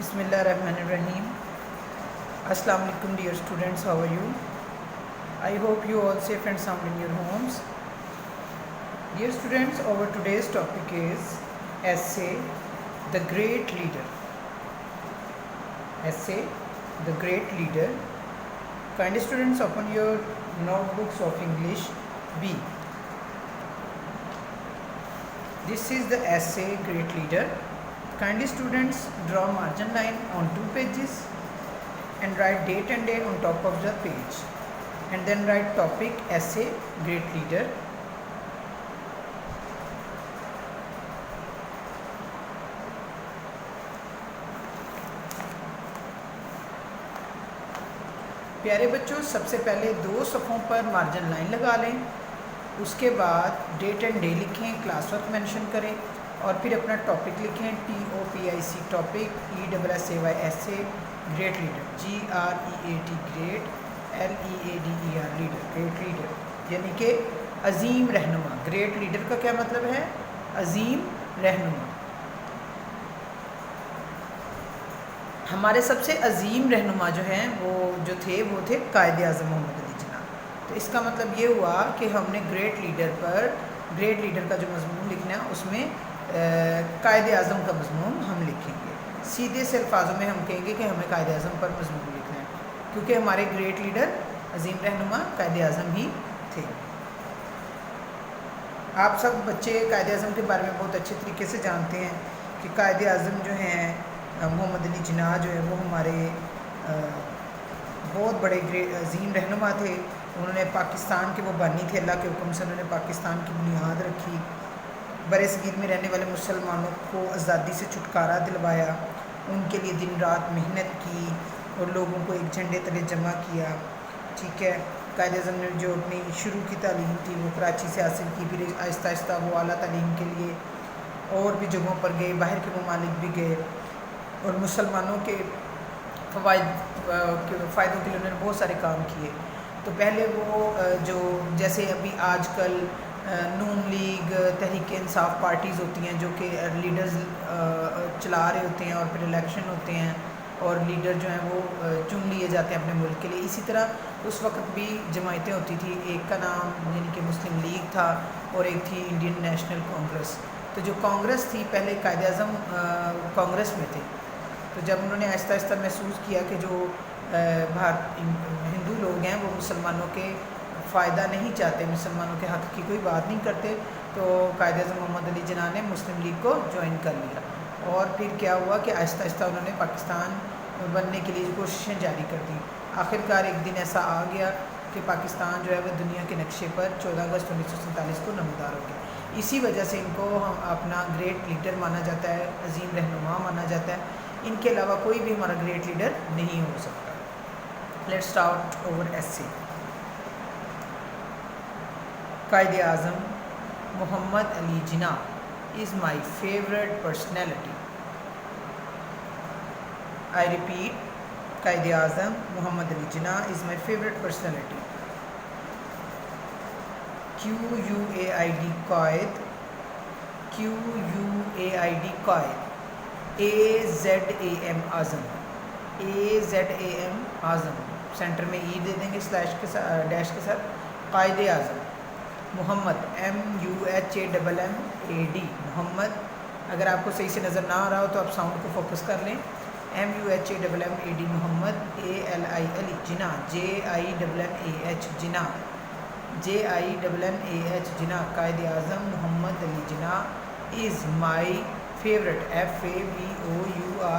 Bismillahirrahmanirrahim. Assalamu alaikum dear students, how are you? I hope you all safe and sound in your homes. Dear students, our today's topic is essay The Great Leader. Essay The Great Leader. Kindly students, open your notebooks of English B. This is the essay Great Leader. Kindly students, draw margin line on 2 pages and write date and day on top of the page, and then write topic essay Great Leader. प्यारे बच्चों, सबसे पहले 2 सफ़ों पर margin line लगा लें, उसके बाद date and day लिखें, क्लास वर्क मेंशन करें और फिर अपना टॉपिक लिखें TOPIC topic, ESSAY essay great leader, GREAT great, LEADER leader, great leader यानी कि अजीम रहनुमा। ग्रेट लीडर का क्या मतलब है? अजीम रहनुमा। हमारे सबसे अजीम रहनुमा जो हैं वो थे कायदे आज़म मोहम्मद अली जिन्ना। तो इसका मतलब ये हुआ कि हमने ग्रेट लीडर का जो मज़मून लिखना है उसमें कायदे आज़म का मज़मून हम लिखेंगे। सीधे से अल्फाजों में हम कहेंगे कि हमें कायदे आज़म पर मज़मून लिखना है, क्योंकि हमारे ग्रेट लीडर अजीम रहनुमा कायदे आज़म ही थे। आप सब बच्चे कायदे आज़म के बारे में बहुत अच्छे तरीके से जानते हैं कि कायदे आज़म जो हैं मोहम्मद अली जिन्ना जो है वो हमारे बहुत बड़े अजीम रहनुमा थे। उन्होंने पाकिस्तान के वो बानी थे, अल्लाह के हुक्म से उन्होंने पाकिस्तान की बुनियाद रखी, बरसगीर में रहने वाले मुसलमानों को आज़ादी से छुटकारा दिलवाया, उनके लिए दिन रात मेहनत की और लोगों को एक झंडे तले जमा किया। ठीक है, कायदे आज़म ने जो अपनी शुरू की तालीम थी वो कराची से हासिल की, फिर आहिस्ता आहिस्ता वो आला तालीम के लिए और भी जगहों पर गए, बाहर के ममालिक भी गए और मुसलमानों के फ़ायदों के लिए उन्होंने बहुत सारे काम किए। तो पहले वो जो जैसे अभी आजकल नून लीग, तहरीक इंसाफ पार्टीज़ होती हैं जो कि लीडर्स चला रहे होते हैं और फिर इलेक्शन होते हैं और लीडर जो हैं वो चुन लिए जाते हैं अपने मुल्क के लिए। इसी तरह उस वक्त भी जमायतें होती थी, एक का नाम यानी कि मुस्लिम लीग था और एक थी इंडियन नेशनल कांग्रेस। तो जो कांग्रेस थी, पहले कायदे आज़म कांग्रेस में थे। तो जब उन्होंने आहिस्ता आहिस्ता महसूस किया कि जो हिंदू लोग हैं वो मुसलमानों के फ़ायदा नहीं चाहते, मुसलमानों के हक़ की कोई बात नहीं करते, तो कायदे आज़म मोहम्मद अली जिन्ना ने मुस्लिम लीग को ज्वाइन कर लिया। और फिर क्या हुआ कि आहिस्ता आहिस्ता उन्होंने पाकिस्तान बनने के लिए कोशिशें जारी कर दी। आखिरकार एक दिन ऐसा आ गया कि पाकिस्तान जो है वह दुनिया के नक्शे पर 14 अगस्त 1947 को नमदार हो गया। इसी वजह से इनको हम अपना ग्रेट लीडर माना जाता है, अजीम रहनुमा माना जाता है। इनके अलावा कोई भी हमारा ग्रेट लीडर नहीं हो सकता। लेट्स स्टार्ट ओवर एसे। कायदे आज़म मोहम्मद अली जिन्ना is my favorite personality. I repeat, कायदे आज़म मोहम्मद अली जिन्ना is my favorite personality. QUAID Quaid, QUAID Quaid, AZAM Azam, AZAM Azam, centre में ई दे देंगे स्लैश के साथ, डैश के साथ। कायदे आज़म मोहम्मद, MUHAMMAD मोहम्मद। अगर आपको सही से नज़र ना आ रहा हो तो आप साउंड को फोकस कर लें। MUHAMMAD Mohammad, ALI Jinnah, JINNAH Jinnah, JINNAH Jinnah. Quaid-e Azam Mohammad Ali Jinnah is my favourite, FAVOURITE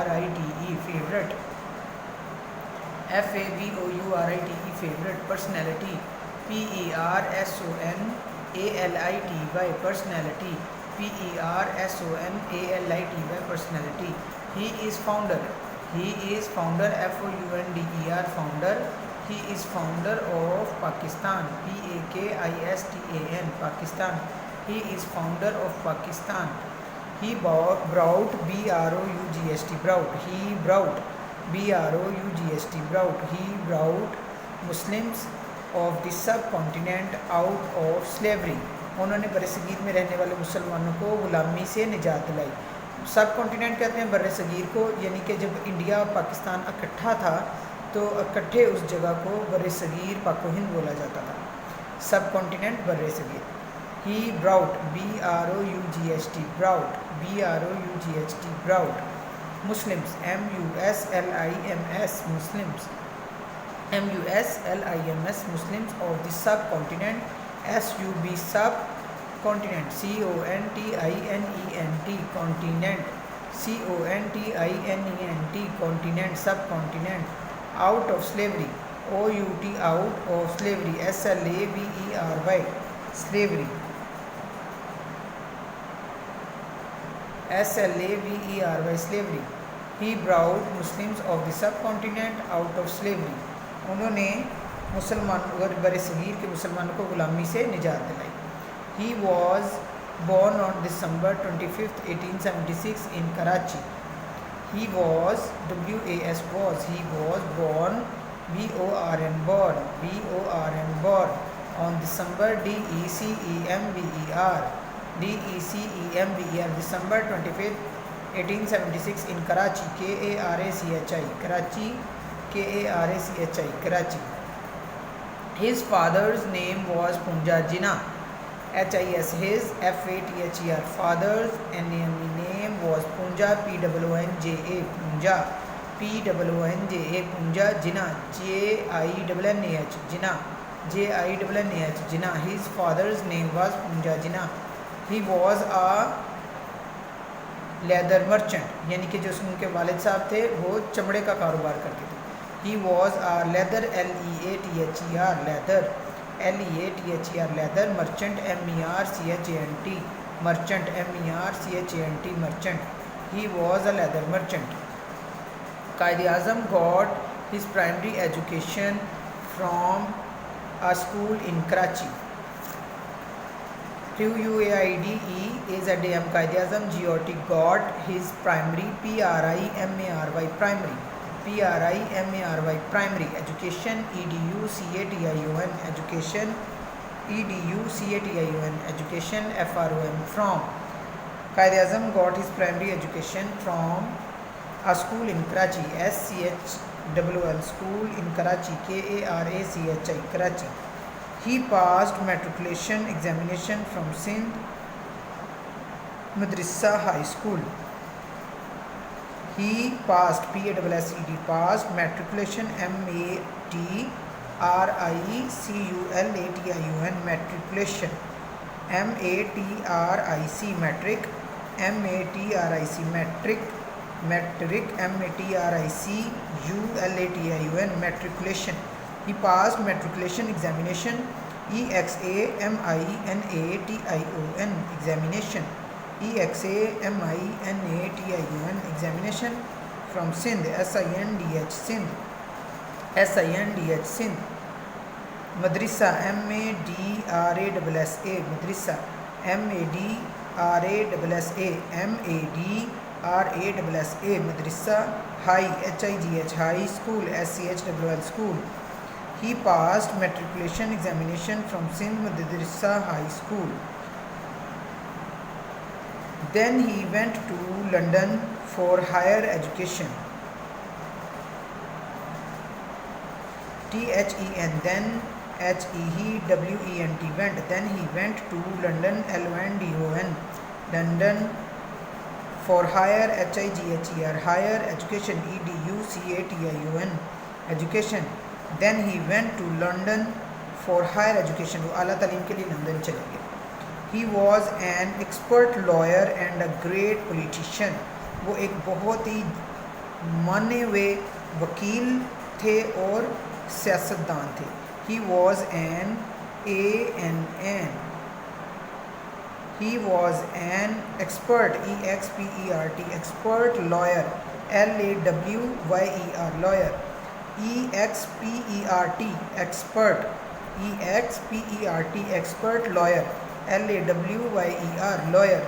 favourite, FAVOURITE favourite personality, PERSONALITY personality, PERSONALITY personality. He is founder, FOUNDER founder. He is founder of Pakistan, PAKISTAN Pakistan. He is founder of Pakistan. He brought BROUGHT, he brought BROUGHT, he brought Muslims of the subcontinent out of slavery. उन्होंने बरसगीर में रहने वाले मुसलमानों को ग़ुलामी से निजात दिलाई। सब कॉन्टिनेंट कहते हैं बर्रे सगीर को, यानी कि जब इंडिया और पाकिस्तान इकट्ठा था तो इकट्ठे उस जगह को बर्रे सगीर पाको हिंद बोला जाता था। सब कॉन्टिनेंट बर्रे सगीर। He brought BROUGHT brought BROUGHT brought Muslims MUSLIMS Muslims MUSLIMS Muslims of the subcontinent SUB subcontinent CONTINENT continent CONTINENT continent subcontinent out of slavery OUT out of slavery SLAVERY slavery SLAVERY slavery. He brought Muslims of the subcontinent out of slavery उन्होंने मुसलमान बर सगीर के मुसलमानों को ग़ुलामी से निजात दिलाई। He was born on December 25th, 1876 in Karachi. He was was he was born born on December DECEMBER December 25th 1876 in Karachi Karachi Karachi. His father's name was Punja Jinnah HIS his FATHER father's name was Punja PONJA Punja Punja Jinnah JINNAH Jinnah. His father's name was Punja Jinnah. He was a leather merchant, यानी कि जो उनके वालिद साहब थे वो चमड़े का कारोबार करते थे। He was a leather LEATHER leather leather merchant MERCHANT merchant MERCHANT merchant. He was a leather merchant. Quaid Azam got his primary education from a school in Karachi. QUAIDE Quaid-e-Azam GOT got his primary PRIMARY primary education EDUCATION education FROM from. Quaid-e-Azam got his primary education from a school in Karachi SCHWL school in Karachi KARACHI Karachi. He passed matriculation examination from Sindh Madrasa High School. He passed passed matriculation MATRICULATION matriculation MATRIC matric matric MATRICULATION matriculation. He passed matriculation examination EXAMINATION examination examination from Sindh SINDH Sindh Madrasa MADRASA Madrasa MADRASA Madrasa High HIGH High School SCHWL School. He passed matriculation examination from Sindh Madrasa High School. Then he went to London for higher education. THEN then HEWENT went. Then he went to London LONDON London for higher HIGHER higher education EDUCATION education. Then he went to London for higher education. वो आला तालीम के लिए London चले गए. He was an expert lawyer and a great politician. वो एक बहुत ही माने हुए वकील थे और सियासतदान थे. He was an expert expert lawyer LAWYER lawyer EXPERT expert expert lawyer LAWYER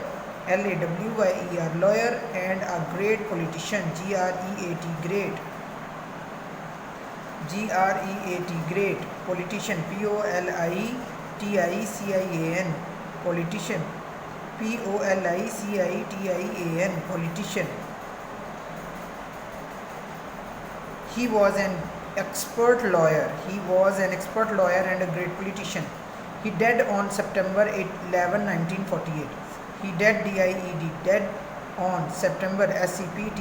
lawyer and a great politician GREAT great politician POLITICIAN politician. POLICITIAN, politician. He was an expert lawyer. He was an expert lawyer and a great politician. He died on September 11, 1948. He died DIED, dead on September SEPTEMBER,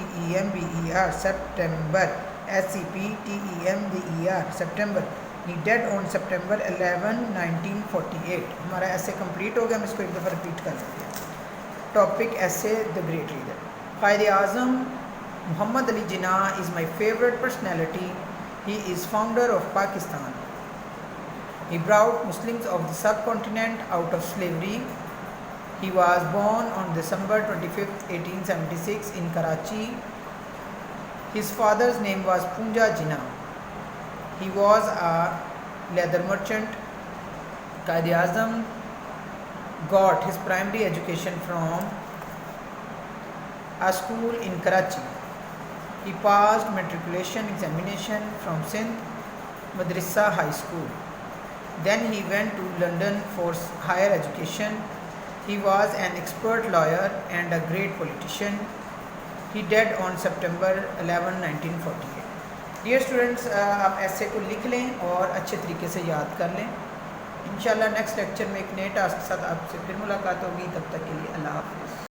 September SEPTEMBER, September. He died on September 11, 1948. हमारा ऐसे complete हो गया, हम इसको एक दफ़ा repeat कर लेते हैं. टॉपिक ऐसे द ग्रेट लीडर. कायदे आज़म Muhammad Ali Jinnah is my favorite personality. He is founder of Pakistan. He brought Muslims of the subcontinent out of slavery. He was born on December 25th, 1876 in Karachi. His father's name was Punja Jinnah. He was a leather merchant. Qaid Azam got his primary education from a school in Karachi. He passed matriculation examination from Sindh Madrasa High School. Then he went to London for higher education. He was an expert lawyer and a great politician. He died on September 11, 1948. Dear students, आप ऐसे को लिख लें और अच्छे तरीके से याद कर लें. इंशाल्लाह नेक्स्ट लेक्चर में एक नए टास्क के साथ आपसे फिर मुलाकात होगी. तब तक के लिए अल्लाह हाफ़िज़.